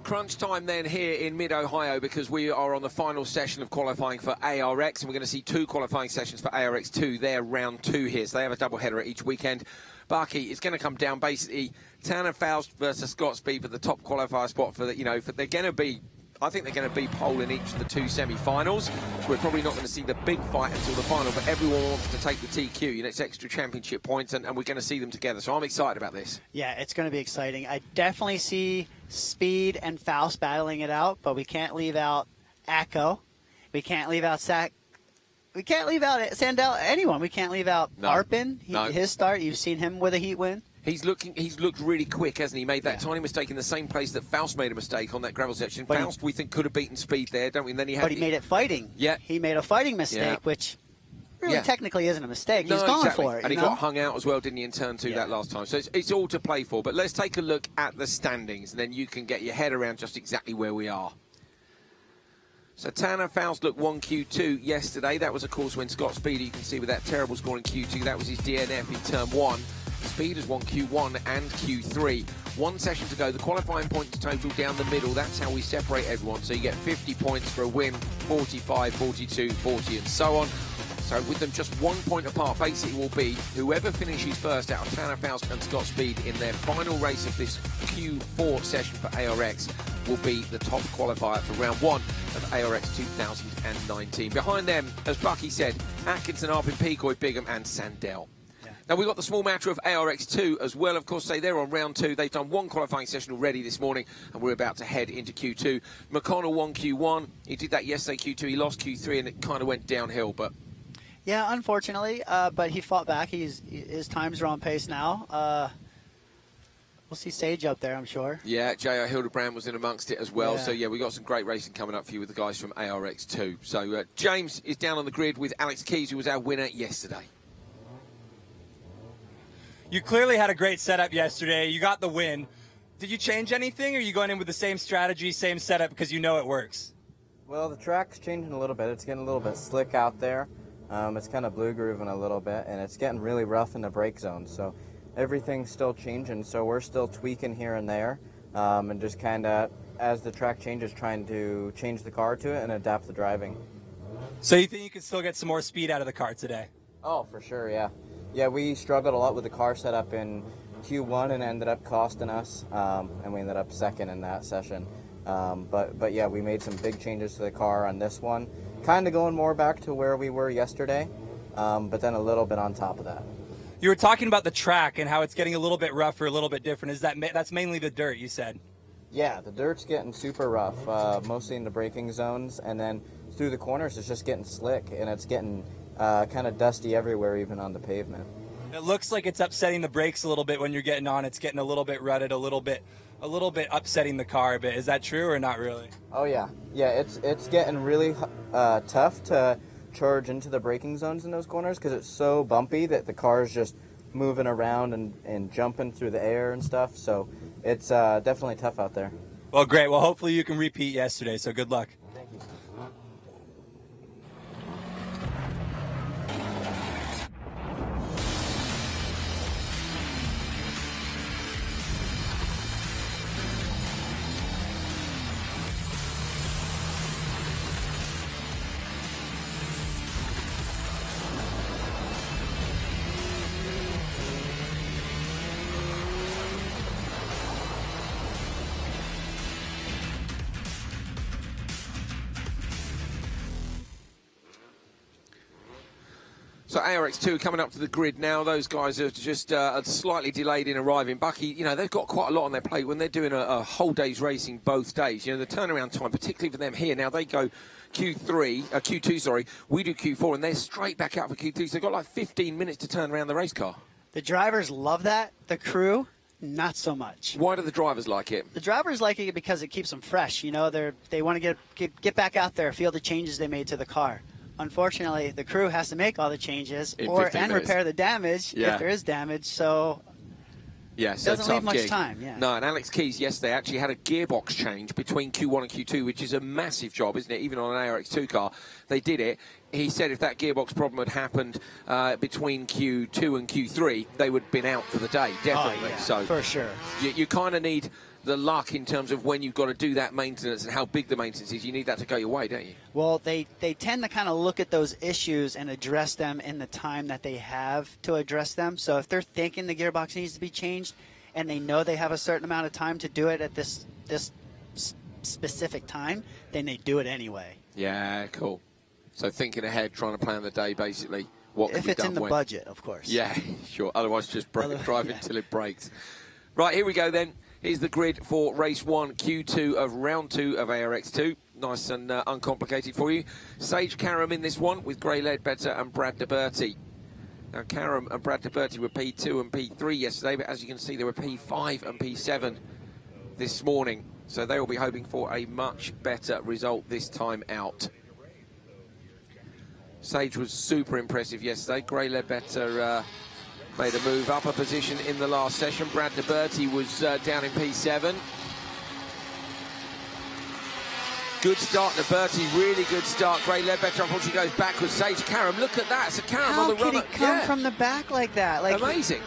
Crunch time then here in mid-Ohio, because we are on the final session of qualifying for ARX, and we're going to see 2 qualifying sessions for ARX2. They're round 2 here, so they have a doubleheader at each weekend. Bucky, it's going to come down basically Tanner Faust versus Scott Speed for the top qualifier spot. For the, they're going to be, I think they're going to be pole in each of the 2 semi-finals. So we're probably not going to see the big fight until the final, but everyone wants to take the TQ. It's extra championship points, and we're going to see them together. So I'm excited about this. Yeah, it's going to be exciting. I definitely see Speed and Faust battling it out, but we can't leave out Acco. We can't leave out We can't leave out Sandell, anyone. We can't leave out Arpin. His start, you've seen him with a heat win. He's looked really quick, hasn't he? He made that tiny mistake in the same place that Faust made a mistake on that gravel section. But Faust, we think, could have beaten Speed there, don't we? And then he made it fighting. Yeah. He made a fighting mistake, which really technically isn't a mistake. He's gone for it. And he got hung out as well, didn't he, in turn 2 that last time. So it's all to play for. But let's take a look at the standings, and then you can get your head around just exactly where we are. So Tanner Faust looked 1Q2 yesterday. That was, of course, when Scott Speed, you can see with that terrible score in Q2, that was his DNF in turn 1. Speed has won Q1 and Q3. 1 session to go. The qualifying points total down the middle. That's how we separate everyone. So you get 50 points for a win, 45, 42, 40, and so on. So with them just 1 point apart, basically will be whoever finishes first out of Tanner Faust and Scott Speed in their final race of this Q4 session for ARX will be the top qualifier for round 1 of ARX 2019. Behind them, as Bucky said, Atkinson, Arpin, Peacoy, Bigham and Sandell. Now, we've got the small matter of ARX2 as well. Of course, they're on round 2. They've done 1 qualifying session already this morning, and we're about to head into Q2. McConnell won Q1. He did that yesterday, Q2. He lost Q3, and it kind of went downhill. But yeah, unfortunately, but he fought back. His times are on pace now. We'll see Sage up there, I'm sure. Yeah, J.R. Hildebrand was in amongst it as well. So, yeah, we've got some great racing coming up for you with the guys from ARX2. So, James is down on the grid with Alex Keys, who was our winner yesterday. You clearly had a great setup yesterday. You got the win. Did you change anything, or are you going in with the same strategy, same setup, because you know it works? Well, the track's changing a little bit. It's getting a little bit slick out there. It's kind of blue grooving a little bit, and it's getting really rough in the brake zone. So everything's still changing, so we're still tweaking here and there, and just kind of, as the track changes, trying to change the car to it and adapt the driving. So you think you can still get some more speed out of the car today? Oh, for sure, yeah. Yeah, we struggled a lot with the car setup in Q1 and ended up costing us, and we ended up second in that session. But yeah, we made some big changes to the car on this one, kind of going more back to where we were yesterday, but then a little bit on top of that. You were talking about the track and how it's getting a little bit rougher, a little bit different. That's mainly the dirt, you said? Yeah, the dirt's getting super rough, mostly in the braking zones, and then through the corners it's just getting slick, and it's getting kind of dusty everywhere, even on the pavement. It looks like it's upsetting the brakes a little bit when you're getting on. It's getting a little bit rutted, a little bit upsetting the car a bit. Is that true or not really? Oh yeah, it's getting really tough to charge into the braking zones in those corners because it's so bumpy that the car is just moving around and jumping through the air and stuff. So it's definitely tough out there. Well, great. Well, hopefully you can repeat yesterday. So good luck. Thank you. So ARX2 coming up to the grid now. Those guys are just slightly delayed in arriving. Bucky, they've got quite a lot on their plate when they're doing a whole day's racing both days. The turnaround time, particularly for them here. Now they go Q2, we do Q4, and they're straight back out for Q3. So they've got like 15 minutes to turn around the race car. The drivers love that. The crew, not so much. Why do the drivers like it? The drivers like it because it keeps them fresh. They want to get back out there, feel the changes they made to the car. Unfortunately, the crew has to make all the changes and repair the damage if there is damage. So yeah, so doesn't leave much time. Yeah. No, and Alex Keys yesterday actually had a gearbox change between Q1 and Q2, which is a massive job, isn't it? Even on an ARX2 car, they did it. He said if that gearbox problem had happened between Q2 and Q3, they would have been out for the day, definitely. Oh, yeah, so for sure. You kind of need the luck in terms of when you've got to do that maintenance and how big the maintenance is. You need that to go your way, don't you? Well, they tend to kind of look at those issues and address them in the time that they have to address them. So if they're thinking the gearbox needs to be changed and they know they have a certain amount of time to do it at this specific time, then they do it anyway. Yeah, cool. So thinking ahead, trying to plan the day, basically. What can If be it's done in the when. budget, of course. Yeah, sure. Otherwise, just drive yeah. until it breaks. Right, here we go then. Here's the grid for race 1, Q2 of round 2 of ARX 2. Nice and uncomplicated for you. Sage Karam in this one with Gray Ledbetter and Brad DeBerti. Now, Karam and Brad DeBerti were P2 and P3 yesterday, but as you can see, they were P5 and P7 this morning. So they will be hoping for a much better result this time out. Sage was super impressive yesterday. Gray Ledbetter made a move up a position in the last session. Brad DeBerti was down in P7. Good start, DeBerti, really good start. Gray Ledbetter, unfortunately, goes backwards. Sage Karam, look at that. It's a Karam on the run. How can he come from the back like that? Like, amazing.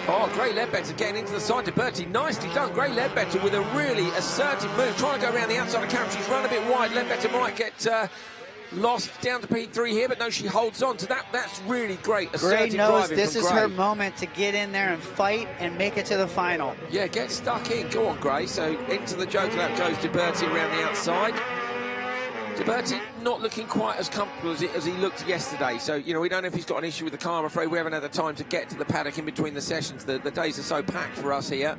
Oh, Gray Ledbetter getting into the side. DeBerti, nicely done. Gray Ledbetter with a really assertive move, trying to go around the outside of Karam. She's run a bit wide. Ledbetter might get lost down to P3 here, but no, she holds on to that. That's really great. Gray Assertive knows driving this from is Gray. her moment to get in there and fight and make it to the final. Yeah, get stuck in. Go on, Gray. So into the joker lap goes DeBerti around the outside. DeBerti not looking quite as comfortable as he looked yesterday. So, you know, we don't know if he's got an issue with the car. I'm afraid we haven't had the time to get to the paddock in between the sessions. The days are so packed for us here.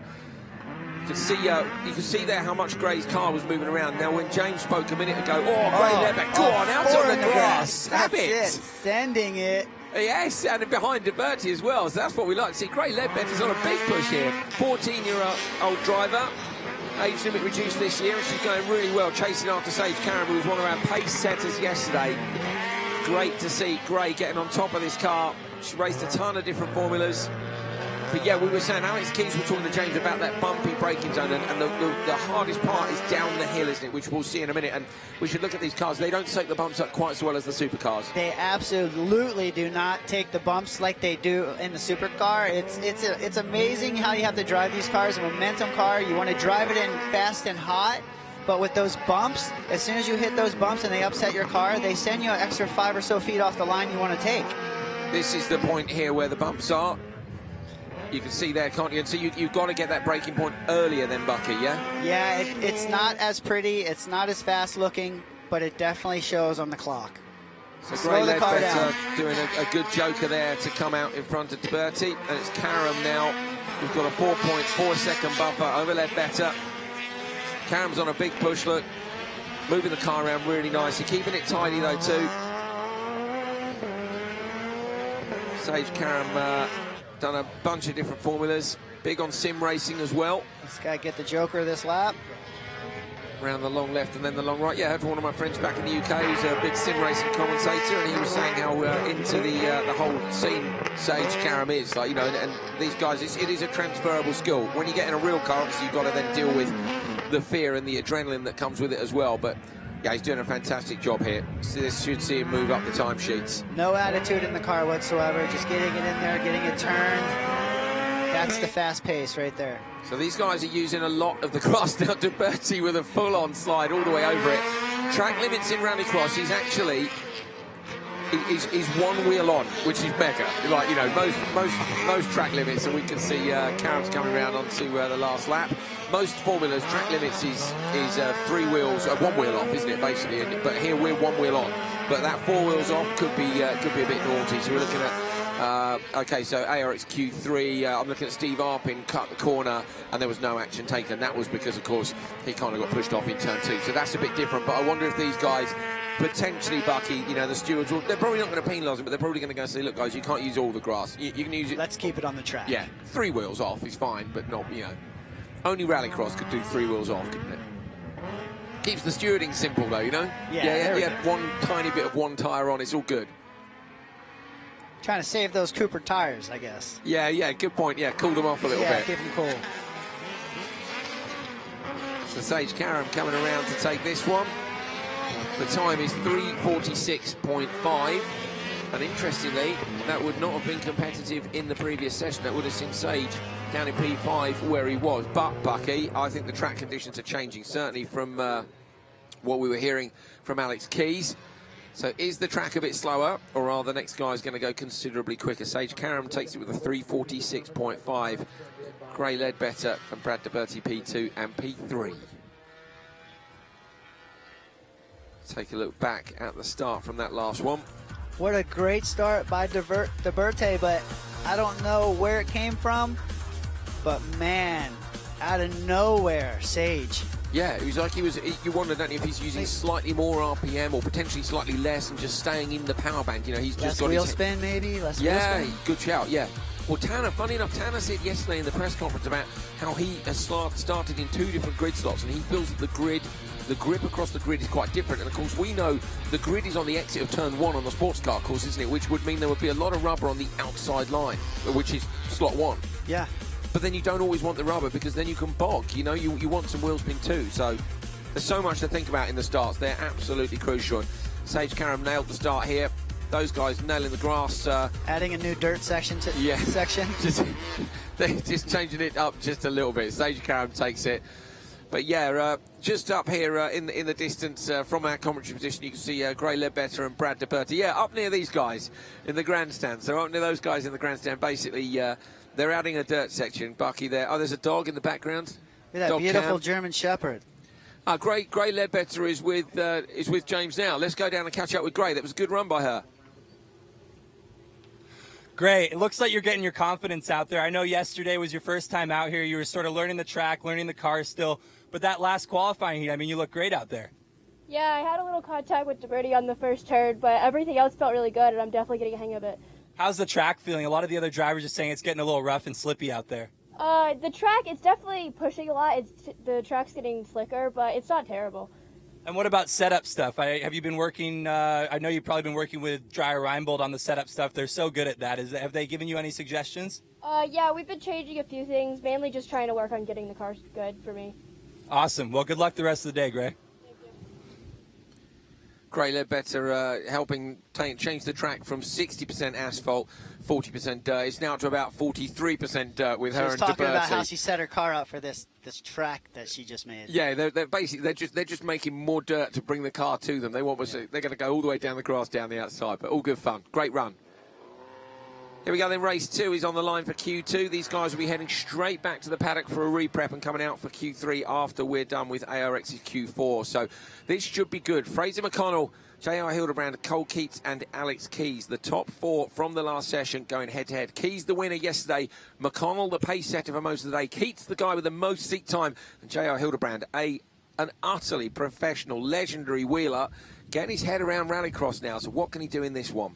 You can see there how much Gray's car was moving around. Now, when James spoke a minute ago, Gray Ledbetter, go on, out on the grass. Have it. Sending it. Yes, and behind DeBerti as well. So that's what we like to see. Gray Ledbetter's on a big push here. 14-year-old driver. Age limit reduced this year, and she's going really well, chasing after Sage Karam, who was one of our pace setters yesterday. Great to see Gray getting on top of this car. She raced a ton of different formulas. But yeah, we were saying, Alex Keys was talking to James about that bumpy braking zone, and the hardest part is down the hill, isn't it, which we'll see in a minute. And we should look at these cars. They don't soak the bumps up quite as well as the supercars. They absolutely do not take the bumps like they do in the supercar. It's amazing how you have to drive these cars. A momentum car, you want to drive it in fast and hot, but with those bumps, as soon as you hit those bumps and they upset your car, they send you an extra 5 or so feet off the line you want to take. This is the point here where the bumps are. You can see there, can't you? And so you've got to get that braking point earlier than Bucky, yeah? Yeah, it's not as pretty, it's not as fast looking, but it definitely shows on the clock. So Slow Gray the car down. Ledbetter doing a good joker there to come out in front of DeBerti. And it's Karam now. We've got a 4.4-second buffer over Ledbetter. Karam's on a big push, look. Moving the car around really nicely. Keeping it tidy, though, too. Sage Karam done a bunch of different formulas. Big on sim racing as well. This guy get the joker this lap. Around the long left and then the long right. Yeah, I heard from one of my friends back in the UK who's a big sim racing commentator, and he was saying how into the whole scene Sage Karam is. Like, you know, and these guys, it is a transferable skill. When you get in a real car, obviously you've got to then deal with the fear and the adrenaline that comes with it as well. But yeah, he's doing a fantastic job here. So this should see him move up the timesheets. No attitude in the car whatsoever, just getting it in there, getting it turned. That's the fast pace right there. So these guys are using a lot of the grass now. DeBerti with a full-on slide all the way over it. Track limits in Rallycross, he's actually is one wheel on, which is mega. Like, you know, most track limits, and we can see Karam's coming around onto the last lap. Most formulas, track limits is 3 wheels, 1 wheel off, isn't it, basically? But here we're 1 wheel on. But that 4 wheels off could be a bit naughty. So we're looking at okay, so ARX Q3. I'm looking at Steve Arpin cut the corner, and there was no action taken. That was because, of course, he kind of got pushed off in turn 2. So that's a bit different. But I wonder if these guys, potentially, Bucky, you know, the stewards, they're probably not going to penalise him, but they're probably going to go and say, look, guys, you can't use all the grass. You can use it. Let's keep it on the track. Yeah, 3 wheels off is fine, but not, you know. Only Rallycross could do 3 wheels off, couldn't it? Keeps the stewarding simple, though, you know? Yeah. One tiny bit of one tyre on, it's all good. Trying to save those Cooper tires, I guess. Yeah, good point. Yeah, cool them off a little bit. Yeah, keep them cool. So Sage Karam coming around to take this one. The time is 3:46.5. And interestingly, that would not have been competitive in the previous session. That would have seen Sage down in P5 where he was. But, Bucky, I think the track conditions are changing, certainly from what we were hearing from Alex Keys. So is the track a bit slower, or are the next guys going to go considerably quicker? Sage Karam takes it with a 3:46.5. Gray Ledbetter and Brad DeBerti P2 and P3. Take a look back at the start from that last one. What a great start by DeBerti, but I don't know where it came from. But man, out of nowhere, Sage. Yeah, it was like you wonder, don't you, if he's using slightly more RPM or potentially slightly less and just staying in the power band. You know, he's just got wheel his spin, maybe? Less wheel yeah, spin? good shout, yeah. Well, Tanner, funny enough, Tanner said yesterday in the press conference about how he has started in 2 different grid slots, and he feels that the grip across the grid is quite different. And of course, we know the grid is on the exit of turn 1 on the sports car course, isn't it? Which would mean there would be a lot of rubber on the outside line, which is slot 1. Yeah. But then you don't always want the rubber because then you can bog. You know, you want some wheel spin too. So there's so much to think about in the starts. They're absolutely crucial. And Sage Karam nailed the start here. Those guys nailing the grass. Adding a new dirt section to section. They're just changing it up just a little bit. Sage Karam takes it. But yeah, just up here in the distance from our commentary position, you can see Gray Ledbetter and Brad DeBerti. Yeah, up near these guys in the grandstand. So up near those guys in the grandstand, basically they're adding a dirt section. Bucky there. Oh, there's a dog in the background. Look at that beautiful German Shepherd. Gray Ledbetter is with James now. Let's go down and catch up with Gray. That was a good run by her. Great. It looks like you're getting your confidence out there. I know yesterday was your first time out here. You were sort of learning the track, learning the car still. But that last qualifying heat, I mean, you look great out there. Yeah, I had a little contact with DeBerti on the first turn, but everything else felt really good, and I'm definitely getting a hang of it. How's the track feeling? A lot of the other drivers are saying it's getting a little rough and slippy out there. The track, it's definitely pushing a lot. The track's getting slicker, but it's not terrible. And what about setup stuff? Have you been working, I know you've probably been working with Dreyer Reinbold on the setup stuff. They're so good at that. Have they given you any suggestions? Yeah, we've been changing a few things, mainly just trying to work on getting the car good for me. Awesome. Well, good luck the rest of the day, Gray. Gray Ledbetter helping change the track from 60% asphalt, 40% dirt. It's now to about 43% dirt with her and DeBerti. She's talking about how she set her car up for this track that she just made. Yeah, they're basically they're just making more dirt to bring the car to them. They're going to go all the way down the grass down the outside, but all good fun. Great run. Here we go then, race 2 is on the line for Q2. These guys will be heading straight back to the paddock for a reprep and coming out for Q3 after we're done with ARX's Q4. So this should be good. Fraser McConnell, J.R. Hildebrand, Cole Keats and Alex Keys, the top 4 from the last session going head-to-head. Keys the winner yesterday, McConnell the pace setter for most of the day, Keats the guy with the most seat time, and J.R. Hildebrand, an utterly professional, legendary wheeler, getting his head around Rallycross now. So what can he do in this one?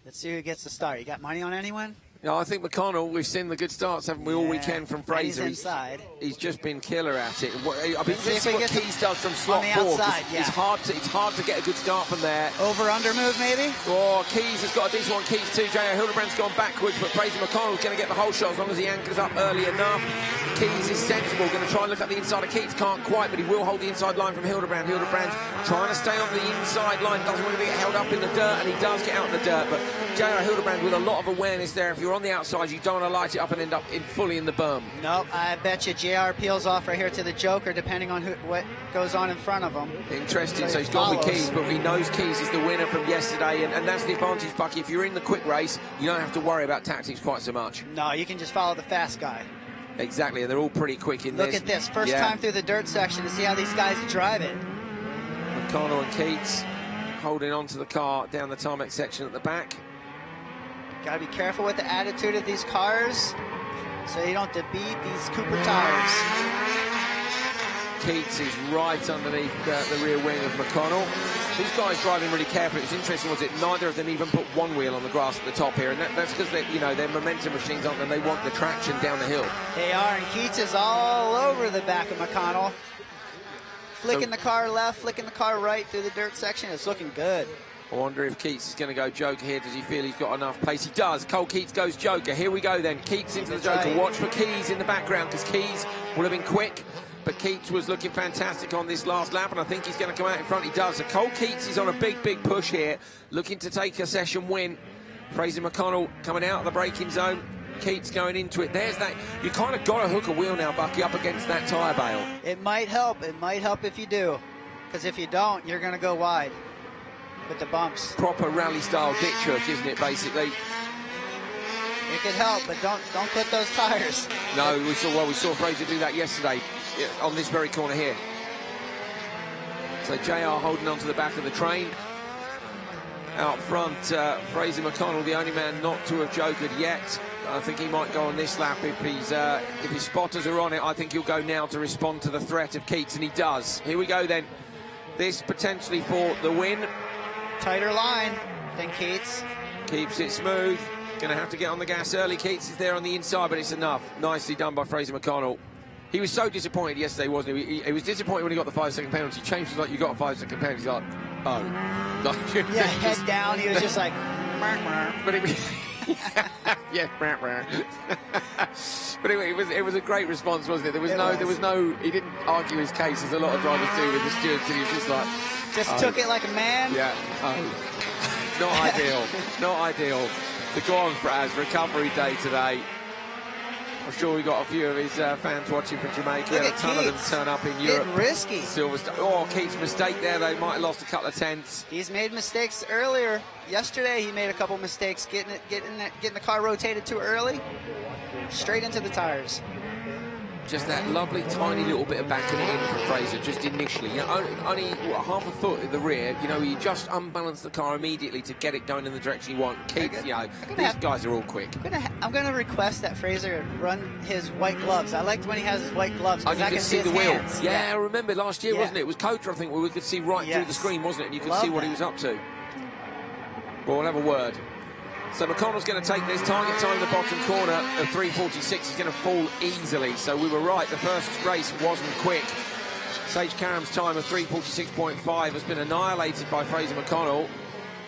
Let's see who gets the start. You got money on anyone? No, I think McConnell, we've seen the good starts, haven't we, all weekend from Fraser. He's inside. He's just been killer at it. I've been See to if see he what gets Keys does from slot on the 4. outside, yeah. It's hard to get a good start from there. Over-under move, maybe? Oh, Keys has got a decent one. Keys too. J.R. Hildebrand's gone backwards, but Fraser McConnell's going to get the whole shot as long as he anchors up early enough. Keys is sensible, going to try and look at the inside of Keats. Can't quite, but he will hold the inside line from Hildebrand. Hildebrand's trying to stay on the inside line, doesn't want to get held up in the dirt, and he does get out in the dirt. But J.R. Hildebrand with a lot of awareness there. If you're on the outside, you don't want to light it up and end up fully in the berm. Nope, I bet you JR peels off right here to the Joker, depending on what goes on in front of him. Interesting, so he's gone with Keys, but he knows Keys is the winner from yesterday, and that's the advantage, Bucky. If you're in the quick race, you don't have to worry about tactics quite so much. No, you can just follow the fast guy. Exactly, and they're all pretty quick in this. Look at this, first time through the dirt section to see how these guys drive it. McConnell and Keats holding on to the car down the tarmac section at the back. Got to be careful with the attitude of these cars so you don't defeat these Cooper tires. Keats is right underneath the rear wing of McConnell. These guys driving really carefully. It's interesting, was it? Neither of them even put one wheel on the grass at the top here, and that's because they're momentum machines, aren't they? And they want the traction down the hill. They are, and Keats is all over the back of McConnell. Flicking the car left, flicking the car right through the dirt section. It's looking good. I wonder if Keats is going to go Joker here. Does he feel he's got enough pace? He does. Cole Keats goes Joker. Here we go then. Keats into the Joker. Watch for Keys in the background because Keys will have been quick. but Keats was looking fantastic on this last lap, and I think he's going to come out in front. He does. So Cole Keats is on a big, big push here, looking to take a session win. Fraser McConnell coming out of the braking zone. Keats going into it. There's that. You kind of got to hook a wheel now, Bucky, up against that tyre bale. It might help. It might help if you do. Because if you don't, you're going to go wide with the bumps. Proper rally-style ditch hook, isn't it, basically? It could help, but don't put those tires. No, we saw Fraser do that yesterday on this very corner here. So JR holding on to the back of the train. Out front, Fraser McConnell, the only man not to have jokered yet. I think he might go on this lap if his spotters are on it. I think he'll go now to respond to the threat of Keats, and he does. Here we go then. This potentially for the win. Tighter line than Keats. Keeps it smooth. Going to have to get on the gas early. Keats is there on the inside, but it's enough. Nicely done by Fraser McConnell. He was so disappointed yesterday, wasn't he? He was disappointed when he got the 5-second penalty. Changed was like, you got a 5-second penalty. He's like, oh. Yeah, head down. He was just like, but yeah, but anyway, it was a great response, wasn't it? There was no. He didn't argue his case as a lot of drivers do with the stewards. He was just like, took it like a man. Yeah. Not ideal. Not ideal. So go on, Fraz. Recovery day today. I'm sure we got a few of his fans watching from Jamaica. Look A at ton of them Keats. turn up in Europe. Getting risky. Keats' mistake there. They might have lost a couple of tenths. He's made mistakes earlier. Yesterday, he made a couple mistakes getting the car rotated too early. Straight into the tires. Just that lovely tiny little bit of backing it in for Fraser, just initially. You know, only half a foot in the rear. You know, he just unbalanced the car immediately to get it going in the direction you want. Keats, you know, these guys are all quick. I'm going to request that Fraser run his white gloves. I liked when he has his white gloves because I can see the his wheel. hands. Yeah, I remember last year, wasn't it? It was Coulter, I think, where we could see right through the screen, wasn't it? And you could see what he was up to. Well, we'll have a word. So McConnell's going to take this target time in the bottom corner of 3:46. He's going to fall easily. So we were right. The first race wasn't quick. Sage Karam's time of 3:46.5 has been annihilated by Fraser McConnell.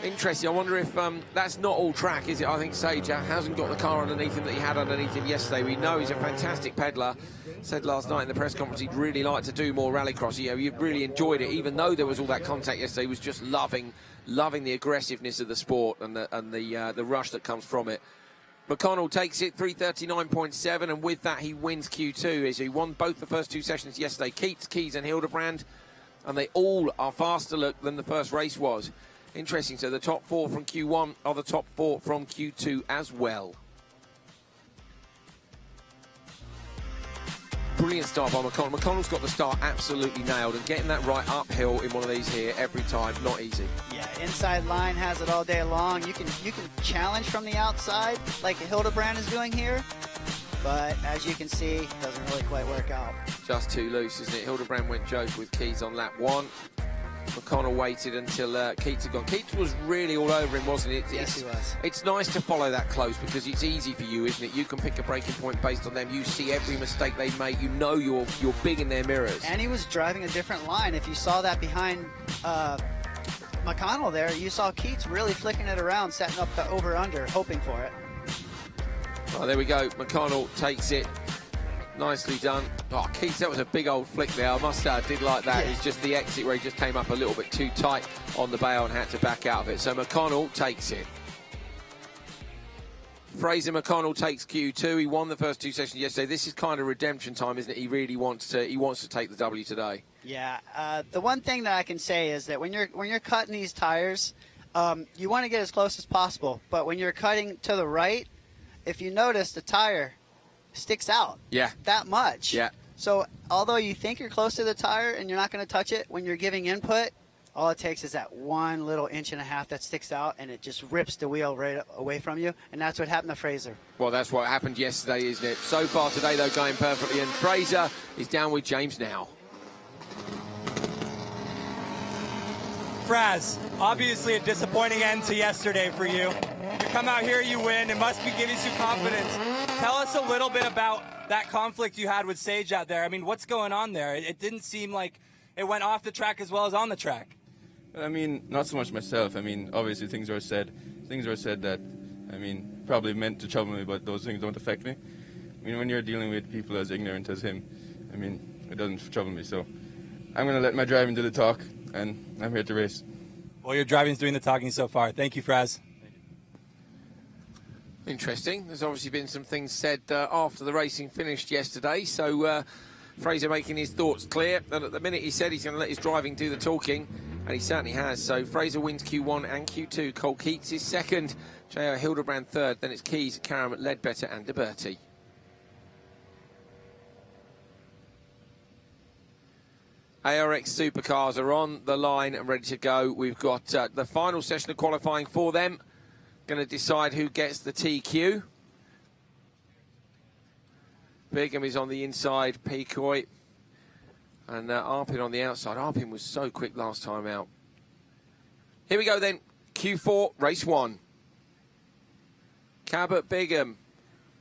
Interesting. I wonder if that's not all track, is it? I think Sage hasn't got the car underneath him that he had underneath him yesterday. We know he's a fantastic peddler. Said last night in the press conference he'd really like to do more rallycross. You know, he really enjoyed it, even though there was all that contact yesterday. He was just loving the aggressiveness of the sport and the rush that comes from it. McConnell takes it 3:39.7, and with that he wins Q2 as he won both the first two sessions yesterday. Keats, Keys and Hildebrand, and they all are faster look than the first race was. Interesting. So the top four from Q1 are the top four from Q2 as well. Brilliant start by McConnell. McConnell's got the start absolutely nailed, and getting that right uphill in one of these here every time, not easy. Yeah, inside line has it all day long. You can challenge from the outside like Hildebrand is doing here, but as you can see, it doesn't really quite work out. Just too loose, isn't it? Hildebrand went joke with Keys on lap one. McConnell waited until Keats had gone. Keats was really all over him, wasn't it? Yes, he was. It's nice to follow that close because it's easy for you, isn't it? You can pick a breaking point based on them. You see every mistake they make. You know you're big in their mirrors. And he was driving a different line. If you saw that behind McConnell there, you saw Keats really flicking it around, setting up the over-under, hoping for it. Oh, there we go. McConnell takes it. Nicely done. Oh, Keith, that was a big old flick there. I must say, I did like that. Yeah. It's just the exit where he just came up a little bit too tight on the bail and had to back out of it. So McConnell takes it. Fraser McConnell takes Q2. He won the first two sessions yesterday. This is kind of redemption time, isn't it? He really wants to take the W today. Yeah. The one thing that I can say is that when you're cutting these tires, you want to get as close as possible. But when you're cutting to the right, if you notice, the tire sticks out that much. Yeah. So although you think you're close to the tire and you're not going to touch it, when you're giving input, all it takes is that 1.5 inches that sticks out, and it just rips the wheel right away from you. And that's what happened to Fraser. Well, that's what happened yesterday, isn't it? So far today, though, going perfectly. And Fraser is down with James now. Fraz, obviously a disappointing end to yesterday for you. You come out here, you win. It must be giving you some confidence. Tell us a little bit about that conflict you had with Sage out there. I mean, what's going on there? It didn't seem like it went off the track as well as on the track. I mean, not so much myself. I mean, obviously things were said that, I mean, probably meant to trouble me, but those things don't affect me. I mean, when you're dealing with people as ignorant as him, I mean, it doesn't trouble me. So I'm going to let my driving do the talk, and I'm here to race. Well, your driving's doing the talking so far. Thank you, Fraz. Interesting. There's obviously been some things said after the racing finished yesterday, so Fraser making his thoughts clear. And at the minute he said he's going to let his driving do the talking, and he certainly has. So Fraser wins Q1 and Q2. Cole Keats is second, J.O. Hildebrand third, then it's Keys, Karam, Ledbetter and De Berti. ARX supercars are on the line and ready to go. We've got the final session of qualifying for them. Going to decide who gets the TQ. Bigham is on the inside, Peacoy, and Arpin on the outside. Arpin was so quick last time out. Here we go then, Q4, race 1. Cabot Bigham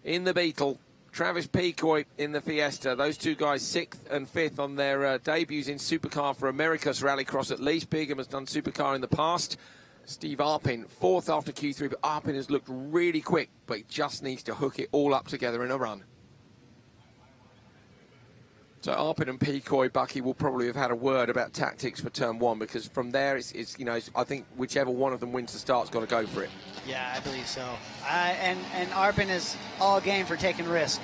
in the Beetle. Travis Peacoy in the Fiesta. Those two guys 6th and 5th on their debuts in Supercar for America's Rallycross at least. Bigham has done Supercar in the past. Steve Arpin, 4th after Q3, but Arpin has looked really quick, but he just needs to hook it all up together in a run. So Arpin and Peacoy, Bucky, will probably have had a word about tactics for turn 1, because from there, it's you know, I think whichever one of them wins the start's got to go for it. Yeah, I believe so. And Arpin is all game for taking risk.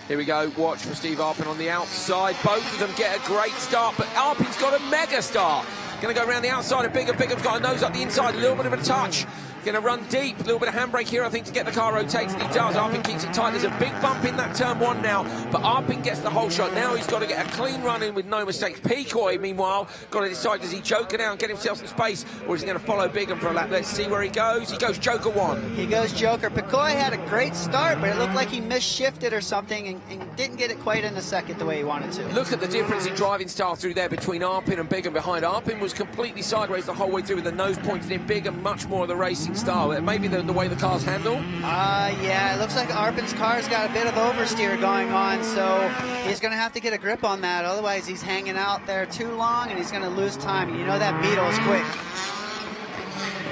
Here we go, watch for Steve Arpin on the outside. Both of them get a great start, but Arpin's got a mega start. Going to go around the outside of Bigham. Bigham's got a nose up the inside, a little bit of a touch. Going to run deep, a little bit of handbrake here, I think, to get the car rotated. He does. Arpin keeps it tight. There's a big bump in that turn 1 now, but Arpin gets the whole shot. Now he's got to get a clean run in with no mistakes. Peacoy, meanwhile, got to decide, does he joker now and get himself some space, or is he going to follow Bigham for a lap? Let's see where he goes. He goes joker 1. He goes joker. Peacoy had a great start, but it looked like he misshifted or something and didn't get it quite in the second the way he wanted to. Look at the difference in driving style through there between Arpin and Bigham behind. Arpin was completely sideways the whole way through with the nose pointed in. Bigham, much more of the racing style. Maybe the way the cars handle? Yeah, it looks like Arpin's car's got a bit of oversteer going on, so he's going to have to get a grip on that. Otherwise, he's hanging out there too long, and he's going to lose time. You know that Beetle is quick.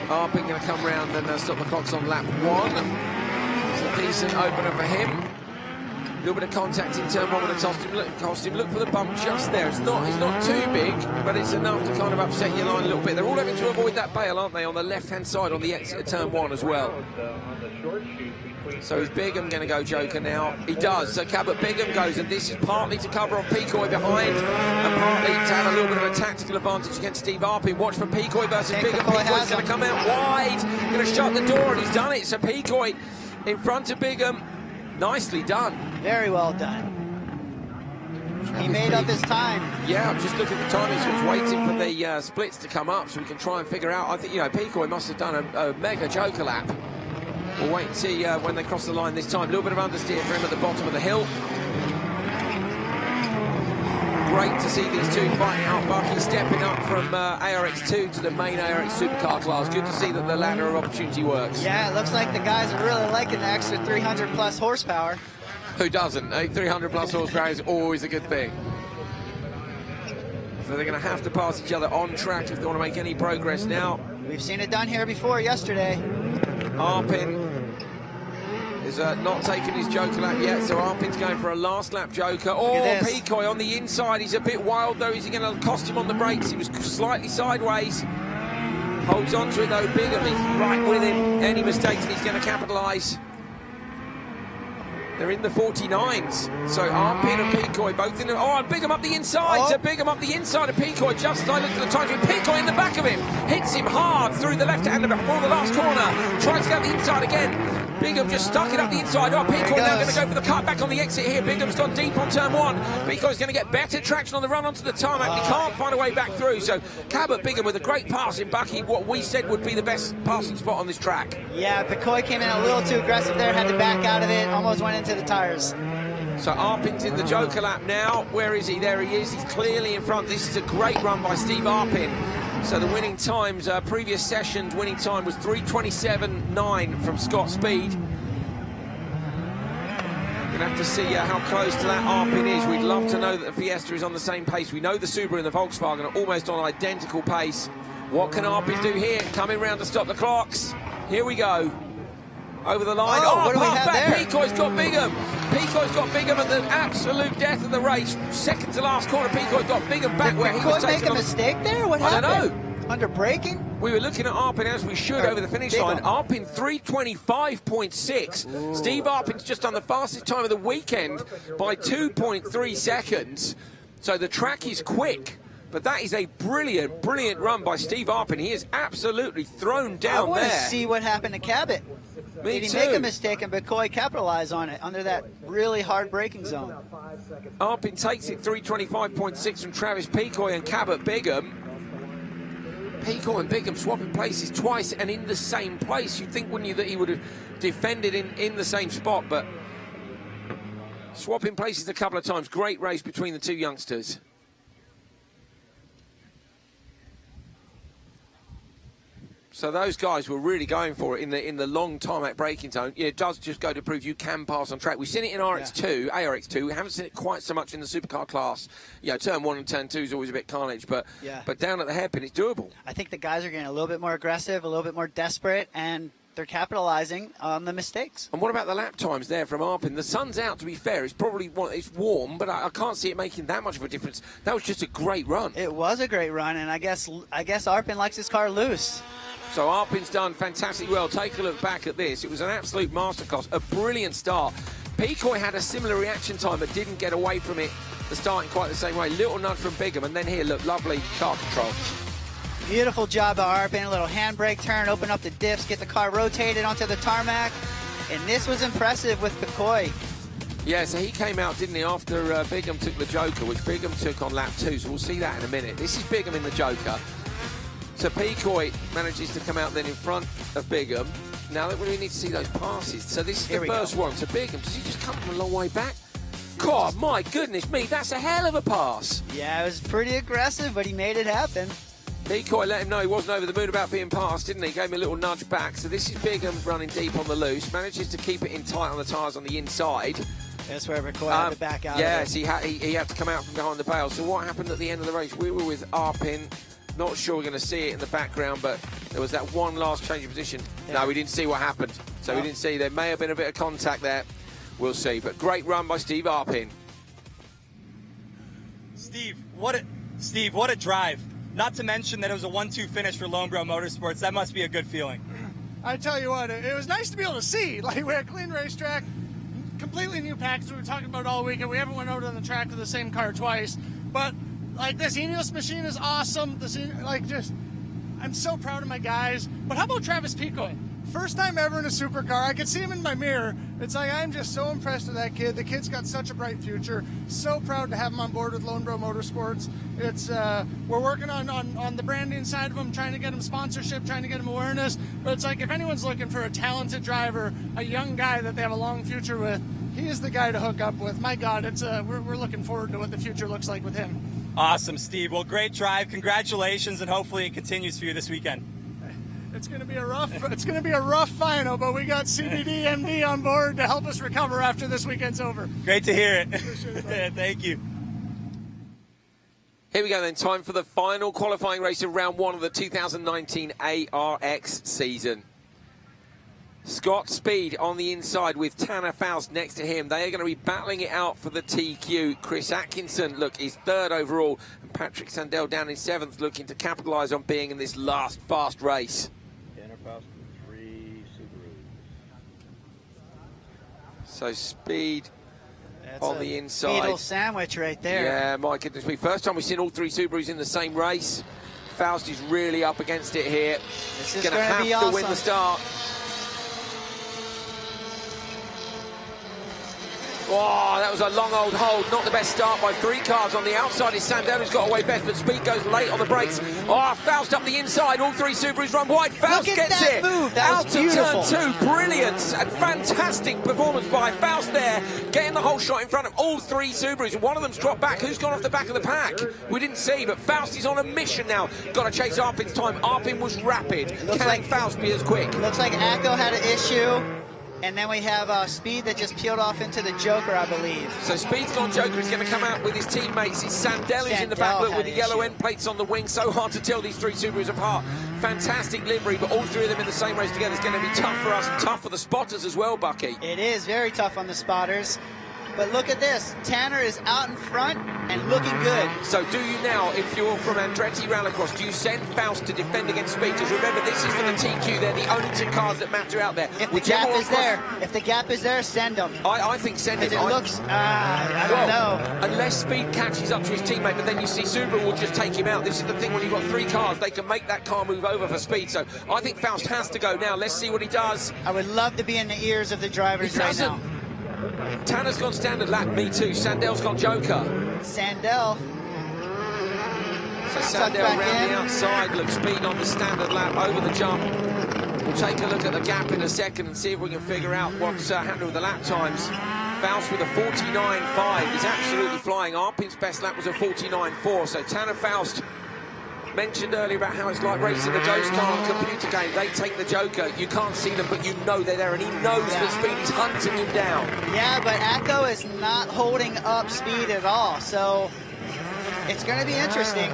Arpin going to come round and stop the clocks on lap 1. It's a decent opener for him. A little bit of contact in turn 1 with the costume. Look for the bump just there. It's not too big, but it's enough to kind of upset your line a little bit. They're all having to avoid that bail, aren't they, on the left-hand side on the exit of turn 1 as well. So is Bigham going to go joker now? He does. So Cabot Bigham goes, and this is partly to cover off Peacoy behind, and partly to have a little bit of a tactical advantage against Steve Arpin. Watch for Peacoy versus Bigham. Peacoy's going to come out wide, going to shut the door, and he's done it. So Peacoy in front of Bigham. Nicely done. Very well done. He made up his time. Yeah, I'm just looking at the timing, so he's waiting for the splits to come up so we can try and figure out. I think, you know, Peacoy must have done a mega joker lap. We'll wait and see when they cross the line this time. A little bit of understeer for him at the bottom of the hill. Great to see these two fighting out. Bucky stepping up from ARX2 to the main ARX supercar class. Good to see that the ladder of opportunity works. Yeah, it looks like the guys are really liking the extra 300 plus horsepower. Who doesn't? 300 plus horsepower is always a good thing. So they're going to have to pass each other on track if they want to make any progress now. We've seen it done here before yesterday. Arpin is not taking his joker lap yet, so Arpin's going for a last lap joker. Oh, Peacoy on the inside. He's a bit wild though. Is he going to cost him on the brakes? He was slightly sideways. Holds on to it though. Bigham is right with him. Any mistakes and he's going to capitalise. They're in the 49s. So Arpin and Peacoy both in the... Oh, and Bigham up the inside. Oh. So Bigham up the inside of Peacoy. Just as I looked at the time, Peacoy in the back of him. Hits him hard through the left-hander before the last corner. Tries to go up the inside again. Bigham just stuck it up the inside. Oh, Peacoy now going to go for the cut back on the exit here. Bigham's gone deep on turn 1. Peacoy's going to get better traction on the run onto the tarmac. He can't find a way back through. So Cabot Bigham with a great pass in Bucky, what we said would be the best passing spot on this track. Yeah, Peacoy came in a little too aggressive there, had to back out of it, almost went into the tires. So Arpin's in the joker lap now. Where is he? There he is. He's clearly in front. This is a great run by Steve Arpin. So the winning times, previous session's winning time was 3:27.9 from Scott Speed. We're going to have to see how close to that Arpin is. We'd love to know that the Fiesta is on the same pace. We know the Subaru and the Volkswagen are almost on identical pace. What can Arpin do here? Coming round to stop the clocks. Here we go. Over the line. Oh, what do we have there? Peacoy's got Bigham. Picoy's got Bigham at the absolute death of the race. Second to last corner, Picoy got Bigham back where he was Did taking make a mistake there? What happened? I don't know. Under braking? We were looking at Arpin as we should over the finish line. Arpin 3:25.6. Steve Arpin's just done the fastest time of the weekend by 2.3 seconds. So the track is quick. But that is a brilliant, brilliant run by Steve Arpin. He is absolutely thrown down there. I want to see what happened to Cabot. Did he make a mistake and McCoy capitalize on it under that really hard braking zone? Arpin takes it 3:25.6 from Travis Picoy and Cabot Bigham. Picoy and Bigham swapping places twice and in the same place. You'd think, wouldn't you, that he would have defended in the same spot, but swapping places a couple of times. Great race between the two youngsters. So those guys were really going for it in the long tarmac braking zone. Yeah, it does just go to prove you can pass on track. We've seen it in RX2, ARX2. We haven't seen it quite so much in the supercar class. You know, turn 1 and turn 2 is always a bit carnage, but down at the hairpin, it's doable. I think the guys are getting a little bit more aggressive, a little bit more desperate, and they're capitalizing on the mistakes. And what about the lap times there from Arpin? The sun's out, to be fair. It's probably it's warm, but I can't see it making that much of a difference. That was just a great run. It was a great run, and I guess Arpin likes his car loose. So Arpin's done fantastically well. Take a look back at this. It was an absolute masterclass, a brilliant start. Picoy had a similar reaction time but didn't get away from it the start in quite the same way. Little nudge from Bigham, and then here, look, lovely car control. Beautiful job by Arpin. A little handbrake turn, open up the diffs, get the car rotated onto the tarmac. And this was impressive with Picoy. Yeah, so he came out, didn't he, after Bigham took the Joker, which Bigham took on lap 2, so we'll see that in a minute. This is Bigham in the Joker. So Picoy manages to come out then in front of Bigham. Now that we need to see those passes. So this is the first one. So Bigham, does he just come from a long way back? God, my goodness me, that's a hell of a pass. Yeah, it was pretty aggressive, but he made it happen. Picoy let him know he wasn't over the moon about being passed, didn't he? Gave him a little nudge back. So this is Bigham running deep on the loose. Manages to keep it in tight on the tyres on the inside. That's where Picoy had to back out. Yes, he had to come out from behind the bail. So what happened at the end of the race? We were with Arpin. Not sure we're going to see it in the background, but there was that one last change of position. Yeah. No, we didn't see what happened. So we didn't see. There may have been a bit of contact there. We'll see. But great run by Steve Arpin. Steve, what a drive. Not to mention that it was a 1-2 finish for Lonebro Motorsports. That must be a good feeling. I tell you what, it was nice to be able to see. Like, we had a clean racetrack, completely new package we were talking about all weekend. We haven't went out on the track with the same car twice, but like, this Enos machine is awesome. I'm so proud of my guys. But how about Travis Picoy? First time ever in a supercar. I could see him in my mirror. It's like, I'm just so impressed with that kid. The kid's got such a bright future. So proud to have him on board with Lonebro Motorsports. It's we're working on the branding side of him, trying to get him sponsorship, trying to get him awareness. But it's like, if anyone's looking for a talented driver, a young guy that they have a long future with, he is the guy to hook up with. My God, we're looking forward to what the future looks like with him. Awesome, Steve. Well, great drive. Congratulations, and hopefully it continues for you this weekend. It's going to be a rough final, but we got CBD MD on board to help us recover after this weekend's over. Great to hear it. Thank you. Here we go then. Time for the final qualifying race of round 1 of the 2019 ARX season. Scott Speed on the inside with Tanner Faust next to him. They are going to be battling it out for the TQ. Chris Atkinson, look, is 3rd overall. And Patrick Sandell down in 7th, looking to capitalise on being in this last fast race. Tanner Faust with 3 Subarus. So Speed That's on the inside. Beetle sandwich right there. Yeah, my goodness me. First time we've seen all 3 Subarus in the same race. Faust is really up against it here. This is going to have be to awesome. win the start. Oh, that was a long old hold. Not the best start by 3 cars. On the outside is Sandell, who's got away best, but Speed goes late on the brakes. Oh, Faust up the inside. All 3 Subarus run wide. Faust gets it. Move. That out was to beautiful. turn 2. Brilliant. A fantastic performance by Faust there. Getting the whole shot in front of all 3 Subarus. And one of them's dropped back. Who's gone off the back of the pack? We didn't see, but Faust is on a mission now. Got to chase Arpin's time. Arpin was rapid. Can Faust be as quick? Looks like Acco had an issue. And then we have Speed that just peeled off into the Joker, I believe. So Speed's gone Joker. He's going to come out with his teammates. It's Sandell who's in the back, look, with the yellow end plates on the wing. So hard to tell these 3 Subarus apart. Fantastic livery, but all 3 of them in the same race together is going to be tough for us and tough for the spotters as well, Bucky. It is very tough on the spotters. But look at this. Tanner is out in front and looking good. So do you now, if you're from Andretti Rallycross, do you send Faust to defend against speed? Because remember, this is for the TQ. They're the only two cars that matter out there. If the gap is there, send them. I think send him. It looks, I don't know. Unless Speed catches up to his teammate, but then you see Subaru will just take him out. This is the thing, when you've got 3 cars, they can make that car move over for Speed. So I think Faust has to go now. Let's see what he does. I would love to be in the ears of the drivers right now. Tanner's gone standard lap, me too. Sandel's gone Joker. Sandel. So Sandel around the outside, looks Speed on the standard lap, over the jump. We'll take a look at the gap in a second and see if we can figure out what's happening with the lap times. Faust with a 49.5. He's absolutely flying. Arpin's best lap was a 49.4. So Tanner Faust mentioned earlier about how it's like racing the Ghost car on a computer game. They take the Joker. You can't see them, but you know they're there, and he knows that Speed is hunting him down. Yeah, but Echo is not holding up Speed at all, so it's going to be interesting.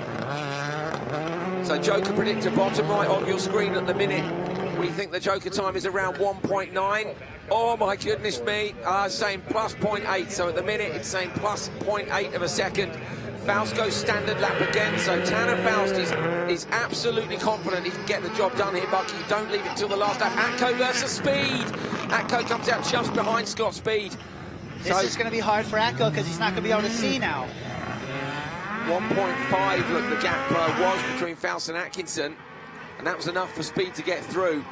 So Joker predictor, bottom right of your screen at the minute. We think the Joker time is around 1.9. Oh my goodness me, saying plus 0.8. So at the minute it's saying plus 0.8 of a second. Faust goes standard lap again, so Tanner Faust is absolutely confident he can get the job done here, Bucky. Don't leave it till the last lap. Atco versus Speed. Atco comes out just behind Scott Speed. This is going to be hard for Atco because he's not going to be able to see now. 1.5, look, the gap was between Faust and Atkinson, and that was enough for Speed to get through.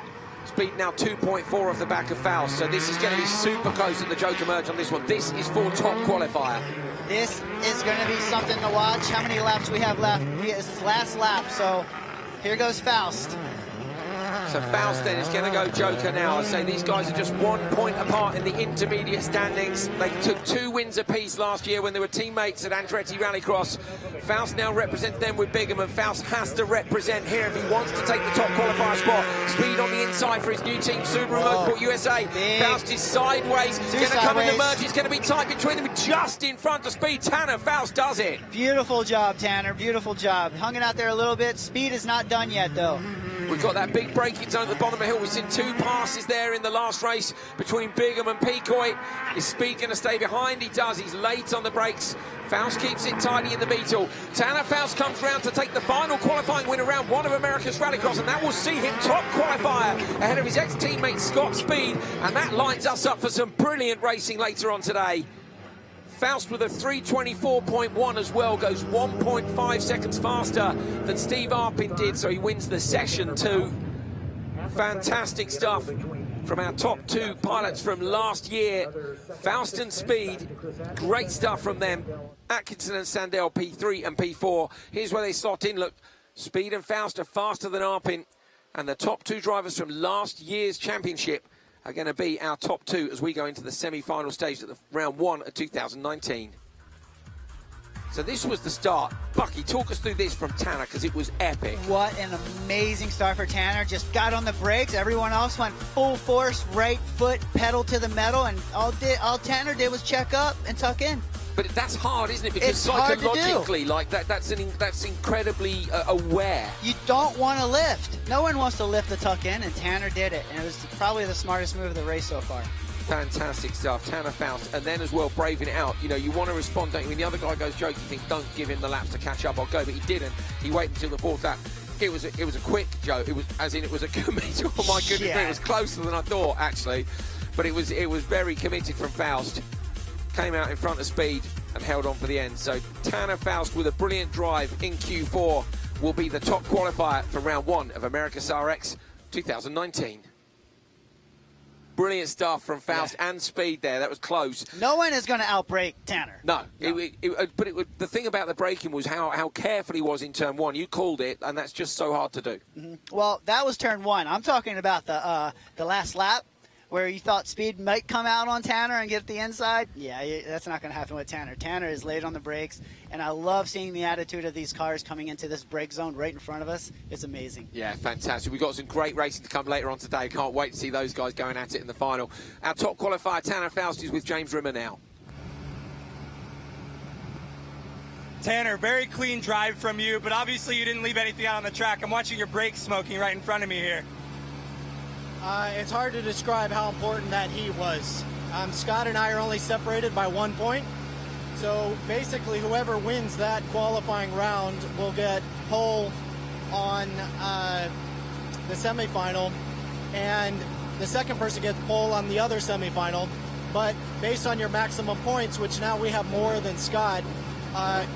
Speed now 2.4 off the back of Faust, so this is going to be super close at the Joker merge on this one. This is for top qualifier. This is going to be something to watch. How many laps we have left? This is last lap, so here goes Faust. So Faust then is going to go Joker now. I say these guys are just 1 point apart in the intermediate standings. They took 2 wins apiece last year when they were teammates at Andretti Rallycross. Faust now represents them with Bigham, and Faust has to represent here if he wants to take the top qualifier spot. Speed on the inside for his new team, Subaru Motorsport USA. Faust is sideways. Going to come in the merge. It's going to be tight between them, just in front of Speed. Tanner Faust does it. Beautiful job, Tanner. Beautiful job. Hung it out there a little bit. Speed is not done yet, though. We've got that big braking zone at the bottom of the hill. We've seen 2 passes there in the last race between Bigham and Pecoy. Is Speed going to stay behind? He does. He's late on the brakes. Faust keeps it tidy in the Beetle. Tanner Faust comes round to take the final qualifying win around 1 of America's Rallycross, and that will see him top qualifier ahead of his ex-teammate Scott Speed, and that lines us up for some brilliant racing later on today. Faust with a 3:24.1 as well, goes 1.5 seconds faster than Steve Arpin did, so he wins the session too. Fantastic stuff from our top 2 pilots from last year. Faust and Speed, great stuff from them. Atkinson and Sandel, P3 and P4. Here's where they slot in. Look, Speed and Faust are faster than Arpin, and the top 2 drivers from last year's championship are going to be our top 2 as we go into the semi-final stage at the round 1 of 2019. So this was the start. Bucky, talk us through this from Tanner, because it was epic. What an amazing start for Tanner. Just got on the brakes. Everyone else went full force, right foot, pedal to the metal, and all Tanner did was check up and tuck in. But that's hard, isn't it? Because it's psychologically, like that's incredibly aware. You don't want to lift. No one wants to lift the tuck in, and Tanner did it. And it was probably the smartest move of the race so far. Fantastic stuff, Tanner Faust, and then as well braving it out. You know, you want to respond, don't you? When the other guy goes joke, you think, don't give him the laps to catch up, I'll go, but he didn't. He waited until the 4th lap. It was a quick joke. It was, as in, it was a committed. Oh my goodness, yeah. It was closer than I thought actually, but it was very committed from Faust. Came out in front of Speed and held on for the end. So Tanner Faust with a brilliant drive in Q4 will be the top qualifier for round 1 of America's ARX 2019. Brilliant stuff from Faust and Speed there. That was close. No one is going to outbrake Tanner. No. The thing about the braking was how careful he was in turn 1. You called it, and that's just so hard to do. Mm-hmm. Well, that was turn 1. I'm talking about the last lap, where you thought Speed might come out on Tanner and get the inside. Yeah, that's not going to happen with Tanner. Tanner is late on the brakes, and I love seeing the attitude of these cars coming into this brake zone right in front of us. It's amazing. Yeah, fantastic. We've got some great racing to come later on today. Can't wait to see those guys going at it in the final. Our top qualifier, Tanner Faust, is with James Rimmer now. Tanner, very clean drive from you, but obviously you didn't leave anything out on the track. I'm watching your brakes smoking right in front of me here. It's hard to describe how important that heat was. Scott and I are only separated by 1 point. So basically, whoever wins that qualifying round will get pole on the semifinal, and the second person gets pole on the other semifinal. But based on your maximum points, which now we have more than Scott,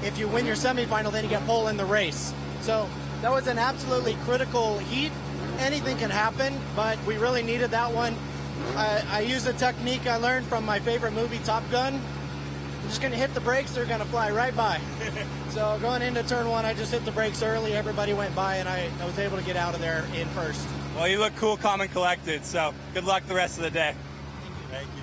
if you win your semifinal, then you get pole in the race. So that was an absolutely critical heat. Anything can happen, but we really needed that one. I used a technique I learned from my favorite movie, Top Gun. I'm just going to hit the brakes, they're going to fly right by. So going into turn one, I just hit the brakes early, everybody went by, and I was able to get out of there in first. Well, you look cool, calm, and collected, so good luck the rest of the day. Thank you.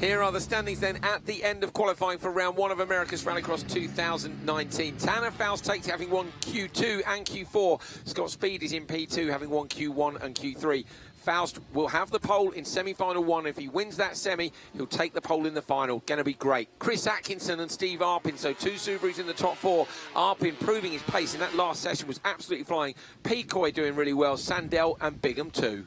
Here are the standings then at the end of qualifying for round one of America's Rallycross 2019. Tanner Faust takes it, having won Q2 and Q4. Scott Speed is in P2, having won Q1 and Q3. Faust will have the pole in semi-final one. If he wins that semi, he'll take the pole in the final. Going to be great. Chris Atkinson and Steve Arpin, so 2 Subarus in the top 4. Arpin proving his pace in that last session, was absolutely flying. Pecoy doing really well. Sandell and Bigham too.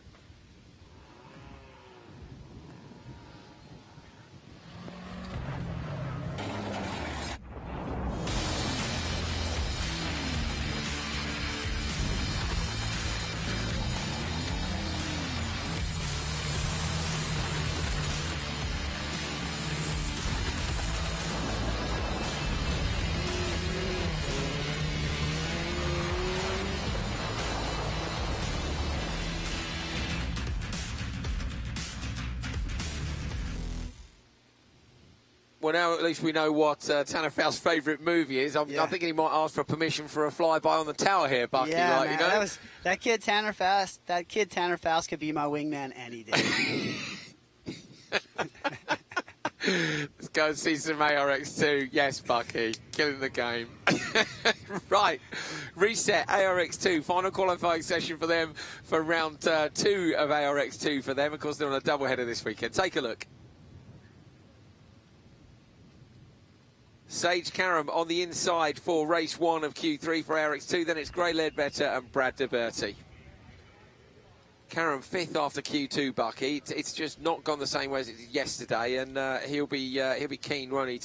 Well, now at least we know what Tanner Faust's favourite movie is. I'm thinking he might ask for permission for a flyby on the tower here, Bucky. Yeah, like, man, you know? that kid Tanner Faust. That kid Tanner Faust could be my wingman any day. Let's go and see some ARX 2. Yes, Bucky, killing the game. Right, reset ARX 2. Final qualifying session for them for round 2 of ARX 2 for them. Of course, they're on a doubleheader this weekend. Take a look. Sage Karam on the inside for race 1 of Q3 for ARX 2. Then it's Gray Ledbetter and Brad DeBerti. Karam 5th after Q2, Bucky. It's just not gone the same way as it did yesterday, and he'll be keen, won't he?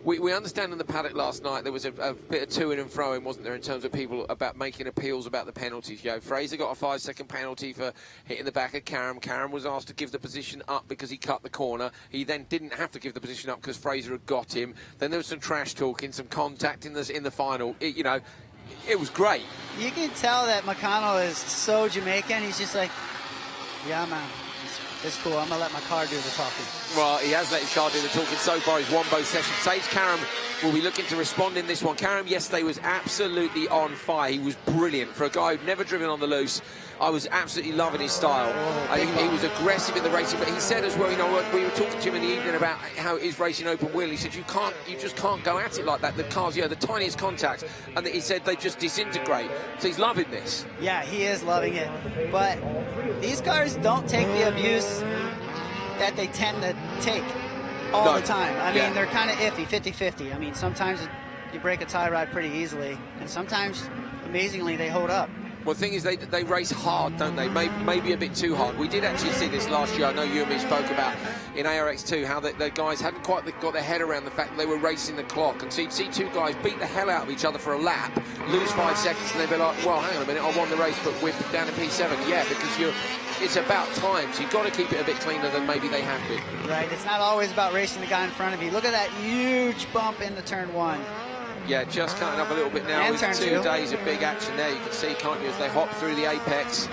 We understand in the paddock last night there was a bit of to-ing and fro-ing, wasn't there, in terms of people about making appeals about the penalties. Fraser got a 5-second penalty for hitting the back of Karam. Karam was asked to give the position up because he cut the corner. He then didn't have to give the position up because Fraser had got him. Then there was some trash talking, some contact in the final. It was great. You can tell that McConnell is so Jamaican. He's just like, yeah, man, it's cool. I'm going to let my car do the talking. Well, he has let his car do the talking so far. He's won both sessions. Sage Karam will be looking to respond in this one. Karam yesterday was absolutely on fire. He was brilliant. For a guy who'd never driven on the loose, I was absolutely loving his style. He was aggressive in the racing, but he said as well, we were talking to him in the evening about how it is racing open wheel. He said, you just can't go at it like that. The cars, the tiniest contact, and he said they just disintegrate. So he's loving this. Yeah, he is loving it. But these cars don't take the abuse that they tend to take all the time. I mean, they're kind of iffy, 50-50. I mean, sometimes you break a tie rod pretty easily, and sometimes, amazingly, they hold up. Well, the thing is, they race hard, don't they? Maybe a bit too hard. We did actually see this last year. I know you and me spoke about in ARX 2 how the guys hadn't quite got their head around the fact that they were racing the clock. And so you'd see 2 guys beat the hell out of each other for a lap, lose 5 seconds, and they'd be like, well, hang on a minute, I won the race, but we're down in P7. Yeah, because it's about time, so you've got to keep it a bit cleaner than maybe they have been. Right, it's not always about racing the guy in front of you. Look at that huge bump into turn 1. Yeah, just cutting up a little bit now And with turn 2 2. days of big action there. You can see, can't you, as they hop through the apex.